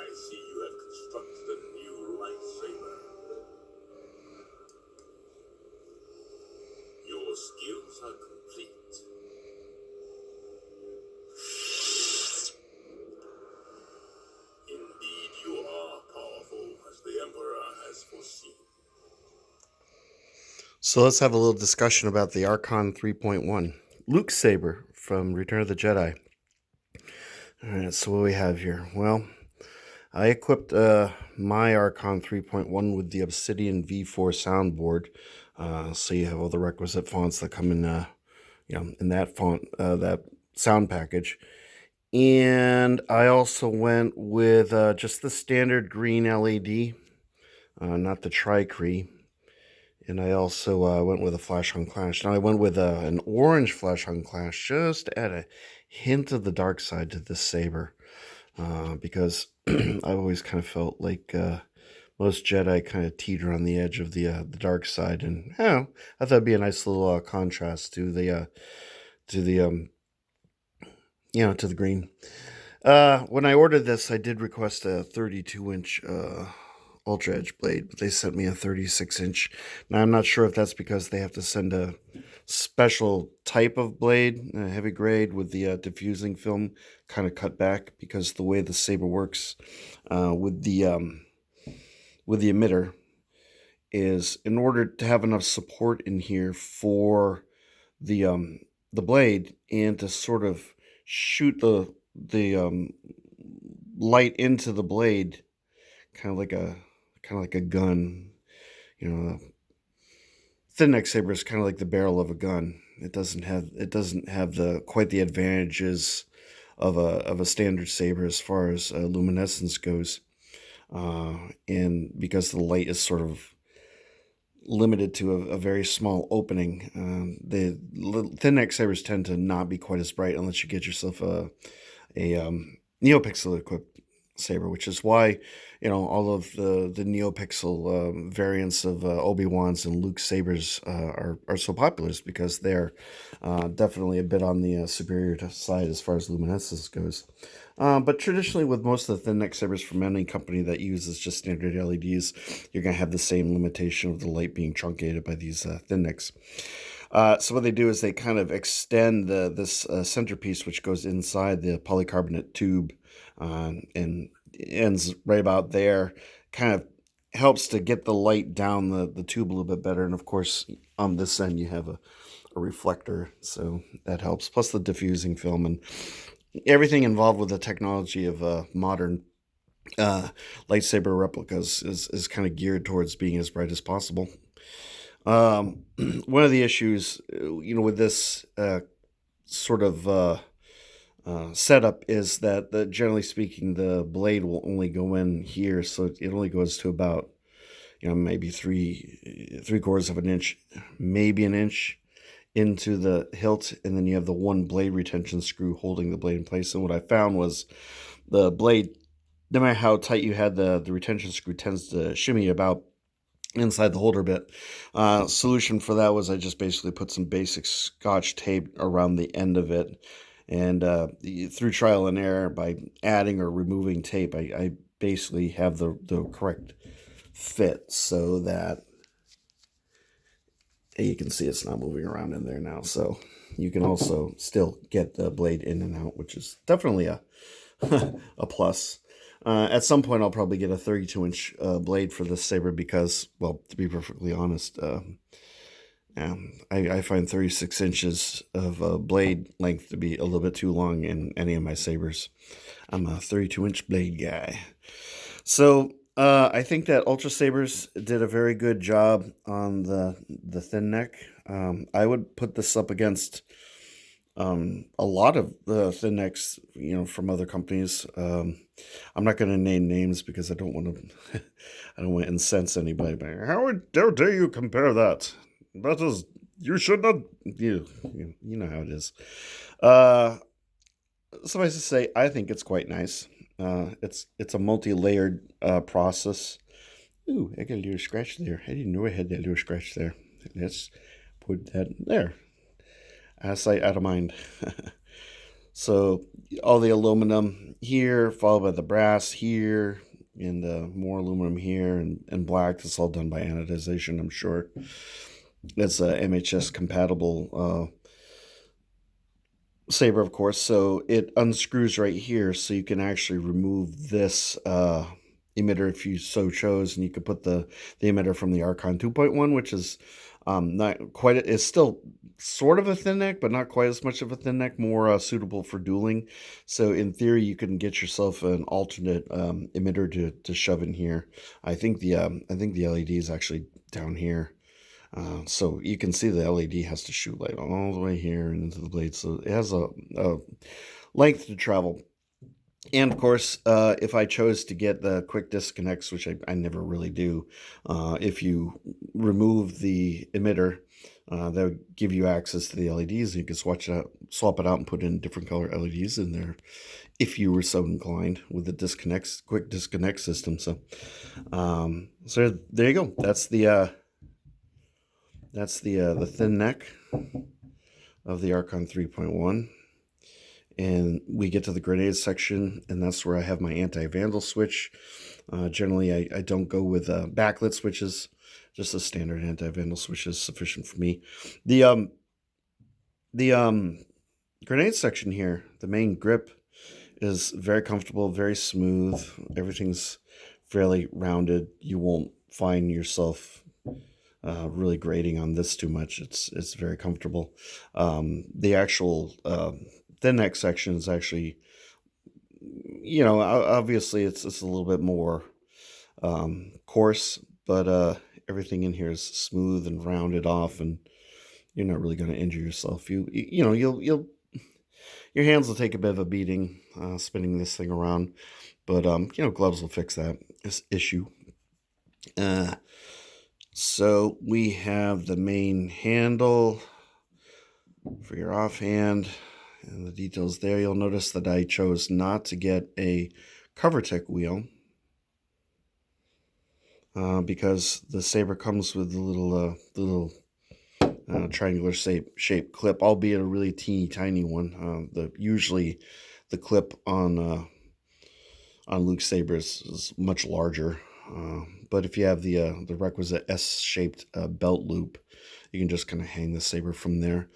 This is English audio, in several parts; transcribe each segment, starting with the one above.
I see you have constructed a new lightsaber. Your skills are complete. Indeed, you are powerful, as the Emperor has foreseen. So let's have a little discussion about the Archon 3.1. Luke's saber from Return of the Jedi. Alright, so what do we have here? Well, I equipped my Archon 3.1 with the Obsidian V4 soundboard. So you have all the requisite fonts that come in in that font, that sound package. And I also went with just the standard green LED, not the tri-cree. And I also went with a flash on clash. Now I went with an orange flash on clash just to add a hint of the dark side to this saber. Because I've always kind of felt like most Jedi kind of teeter on the edge of the dark side. And I thought it'd be a nice little contrast to the to the green. When I ordered this, I did request a 32-inch Ultra Edge blade, but they sent me a 36-inch. Now, I'm not sure if that's because they have to send a special type of blade, a heavy grade, with the diffusing film kind of cut back, because the way the saber works with the emitter is, in order to have enough support in here for the blade and to sort of shoot the light into the blade, kind of like a gun. Thin neck saber is kind of like the barrel of a gun. It doesn't have the quite the advantages of a standard saber as far as luminescence goes, and because the light is sort of limited to a very small opening. The thin neck sabers tend to not be quite as bright unless you get yourself a NeoPixel equipped saber, which is why all of the NeoPixel variants of Obi-Wan's and Luke's sabers are so popular, is because they're definitely a bit on the superior side as far as luminescence goes. But traditionally, with most of the thin neck sabers from any company that uses just standard LEDs, you're going to have the same limitation of the light being truncated by these thin necks. So what they do is they kind of extend this centerpiece, which goes inside the polycarbonate tube, and ends right about there. Kind of helps to get the light down the tube a little bit better. And of course, on this end, you have a reflector, so that helps. Plus the diffusing film and everything involved with the technology of modern lightsaber replicas is kind of geared towards being as bright as possible. One of the issues, with this sort of setup is that, generally speaking, the blade will only go in here, so it only goes to about, maybe three quarters of an inch, maybe an inch into the hilt, and then you have the one blade retention screw holding the blade in place. And what I found was the blade, no matter how tight you had the retention screw, tends to shimmy about inside the holder bit. Solution for that was I just basically put some basic Scotch tape around the end of it, and through trial and error, by adding or removing tape, I basically have the correct fit, so that you can see it's not moving around in there now. So you can also still get the blade in and out, which is definitely a a plus. At some point, I'll probably get a 32-inch blade for this saber because, well, to be perfectly honest, I find 36 inches of blade length to be a little bit too long in any of my sabers. I'm a 32-inch blade guy. So I think that Ultrasabers did a very good job on the thin neck. I would put this up against a lot of the thin necks, from other companies. I'm not going to name names because I don't want to. I don't want to incense anybody. But how dare you compare that? That is, you should not. You know how it is. Suffice to say, I think it's quite nice. It's a multi-layered process. Ooh, I got a little scratch there. I didn't know I had that little scratch there. Let's put that there. Out of sight, out of mind. So all the aluminum here, followed by the brass here, and more aluminum here, and black. That's all done by anodization, I'm sure. It's a MHS compatible saber, of course. So it unscrews right here, so you can actually remove this emitter if you so chose, and you could put the emitter from the Archon 2.1, which is not quite. It's still sort of a thin neck, but not quite as much of a thin neck. More suitable for dueling. So in theory, you can get yourself an alternate emitter to shove in here. I think the LED is actually down here. So you can see the LED has to shoot light all the way here and into the blade. So it has a length to travel. And of course, if I chose to get the quick disconnects, which I never really do, if you remove the emitter, that would give you access to the LEDs. And you can swap it out and put in different color LEDs in there if you were so inclined with the quick disconnect system. So, so there you go. That's the thin neck of the Archon 3.1. And we get to the grenade section, and that's where I have my anti-vandal switch. Generally, I don't go with backlit switches. Just a standard anti-vandal switch is sufficient for me. The grenade section here, the main grip, is very comfortable, very smooth. Everything's fairly rounded. You won't find yourself really grating on this too much. It's very comfortable. The actual thin neck section is actually, obviously it's a little bit more coarse, but everything in here is smooth and rounded off, and you're not really going to injure yourself. You'll your hands will take a bit of a beating spinning this thing around, but gloves will fix that issue. So we have the main handle for your offhand and the details there. You'll notice that I chose not to get a CoverTech wheel because the saber comes with the little triangular shape clip, albeit a really teeny tiny one. Usually the clip on Luke sabers is much larger. But if you have the requisite S-shaped belt loop, you can just kind of hang the saber from there.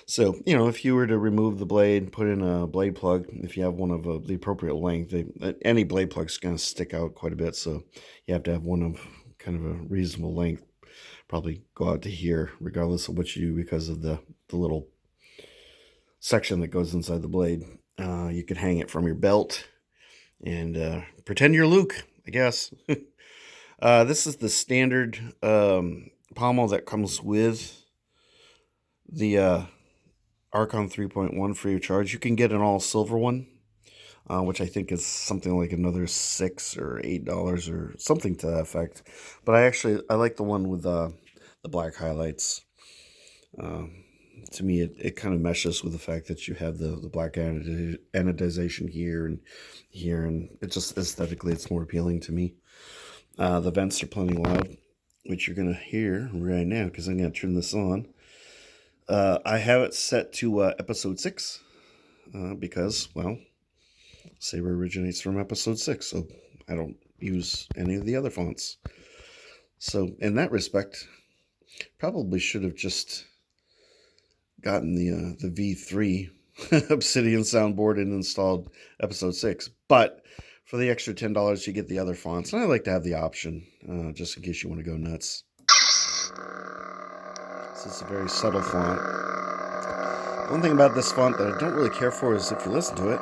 So, if you were to remove the blade, put in a blade plug, if you have one of the appropriate length, any blade plug's going to stick out quite a bit. So you have to have one of kind of a reasonable length. Probably go out to here, regardless of what you do, because of the little section that goes inside the blade. You could hang it from your belt and pretend you're Luke, I guess. This is the standard pommel that comes with the Archon 3.1 free of charge. You can get an all silver one, which I think is something like another $6 or $8 or something to that effect. But I like the one with the black highlights. To me, it kind of meshes with the fact that you have the black anodization here and here, and it just aesthetically it's more appealing to me. The vents are plenty loud, which you're going to hear right now because I'm going to turn this on. I have it set to episode 6 because, well, Saber originates from episode 6, so I don't use any of the other fonts. So in that respect, probably should have just gotten the V3 Obsidian soundboard and installed episode 6. But for the extra $10, you get the other fonts. And I like to have the option, just in case you want to go nuts. So it's a very subtle font. One thing about this font that I don't really care for is if you listen to it,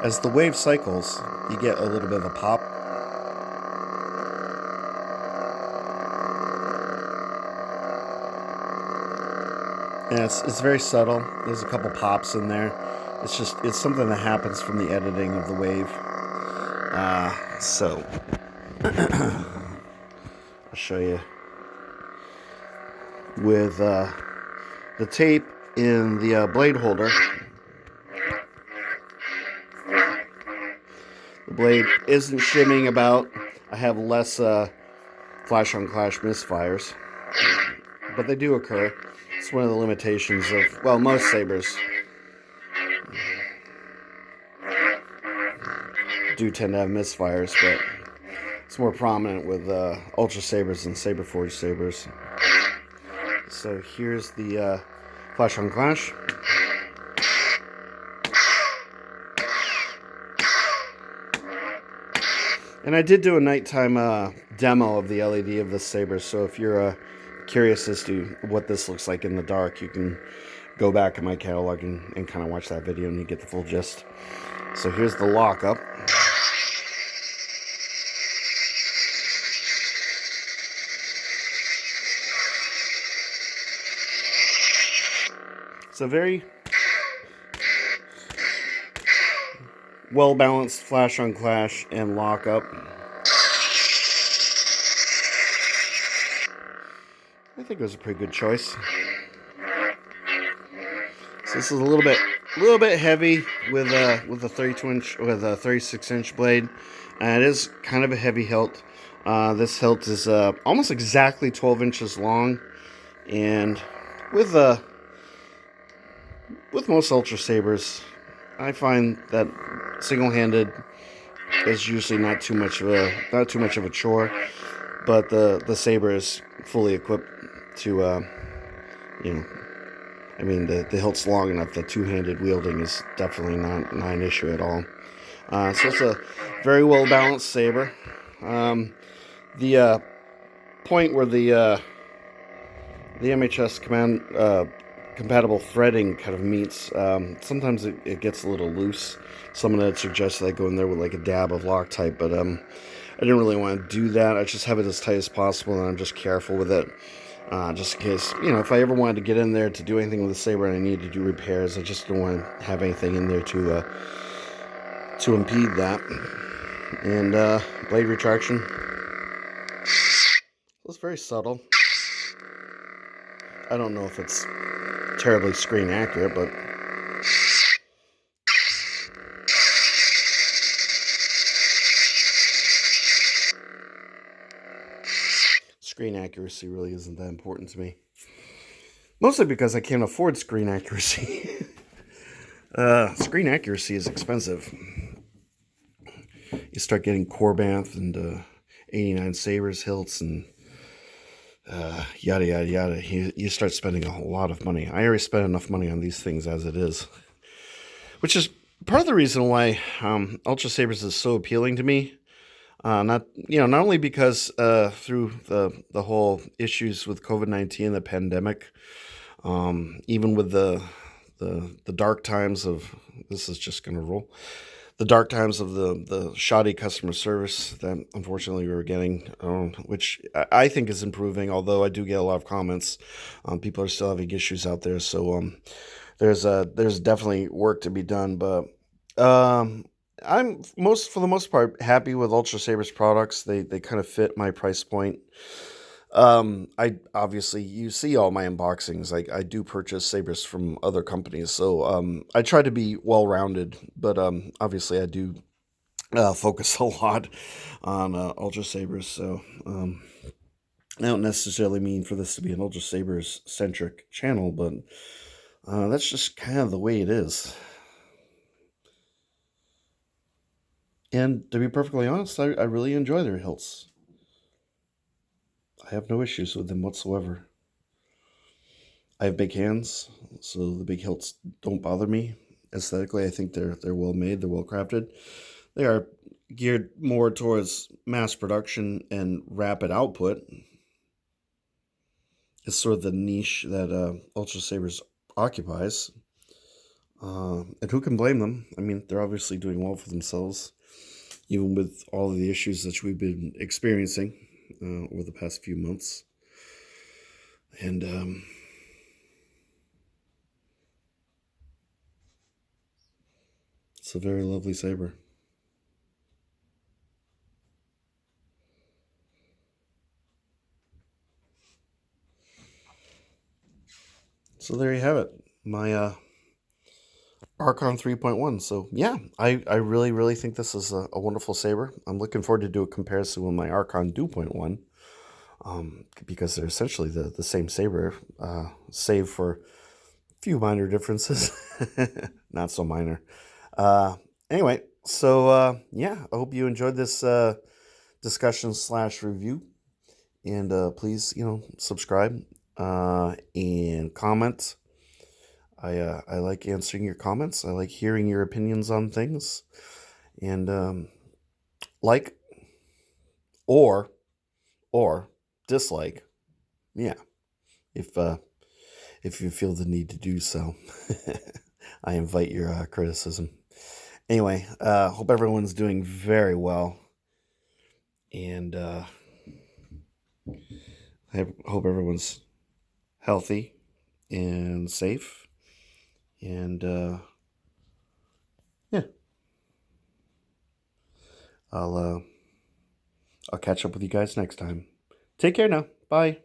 as the wave cycles, you get a little bit of a pop. And it's very subtle. There's a couple pops in there. It's something that happens from the editing of the wave. So I'll show you with the tape in the blade holder. The blade isn't shimming about. I have less flash on clash misfires. but they do occur. It's one of the limitations of, well, most sabers do tend to have misfires, but it's more prominent with Ultrasabers and Saberforged sabers. So here's the flash on clash. And I did do a nighttime demo of the LED of this saber, so if you're curious as to what this looks like in the dark, you can go back in my catalog and kind of watch that video and you get the full gist. So here's the lockup. It's a very well-balanced flash on clash and lockup. I think it was a pretty good choice. So this is a little bit heavy with a 32-inch with a 36-inch blade. And it is kind of a heavy hilt. This hilt is almost exactly 12 inches long, and with most Ultrasabers, I find that single-handed is usually not too much of a chore, but the saber is fully equipped to I mean, the hilt's long enough that two-handed wielding is definitely not an issue at all. So it's a very well-balanced saber. The point where the MHS compatible threading kind of meets, sometimes it gets a little loose. Someone had suggested I go in there with like a dab of Loctite, but I didn't really want to do that. I just have it as tight as possible, and I'm just careful with it. Just in case, if I ever wanted to get in there to do anything with the saber and I need to do repairs, I just don't want to have anything in there to impede that. And blade retraction. It's very subtle. I don't know if it's terribly screen accurate, but screen accuracy really isn't that important to me. Mostly because I can't afford screen accuracy. Screen accuracy is expensive. You start getting Corbanth and 89 Sabers hilts and yada yada yada. You start spending a whole lot of money. I already spent enough money on these things as it is, which is part of the reason why Ultrasabers is so appealing to me. Not only because through the whole issues with COVID-19, the pandemic, even with the dark times of, this is just going to roll, the dark times of the shoddy customer service that unfortunately we were getting, which I think is improving, although I do get a lot of comments. People are still having issues out there, so there's definitely work to be done, but I'm for the most part happy with Ultrasabers products. They kind of fit my price point. I obviously, you see all my unboxings. I do purchase sabers from other companies, so I try to be well-rounded, but obviously I do focus a lot on Ultrasabers, so I don't necessarily mean for this to be an Ultrasabers centric channel, but that's just kind of the way it is. And to be perfectly honest, I really enjoy their hilts. I have no issues with them whatsoever. I have big hands, so the big hilts don't bother me. Aesthetically, I think they're well made, they're well crafted. They are geared more towards mass production and rapid output. It's sort of the niche that Ultrasabers occupies. And who can blame them? I mean, they're obviously doing well for themselves, even with all of the issues that we've been experiencing over the past few months. And it's a very lovely saber. So there you have it, my Archon 3.1. So yeah, I really, really think this is a wonderful saber. I'm looking forward to do a comparison with my Archon 2.1. because they're essentially the same saber, save for a few minor differences. Not so minor. Anyway, so yeah, I hope you enjoyed this discussion slash review. And please, subscribe and comment. I like answering your comments. I like hearing your opinions on things. And like or dislike, yeah, if you feel the need to do so. I invite your criticism. Anyway, hope everyone's doing very well, and I hope everyone's healthy and safe, and yeah, I'll catch up with you guys next time. Take care now. Bye.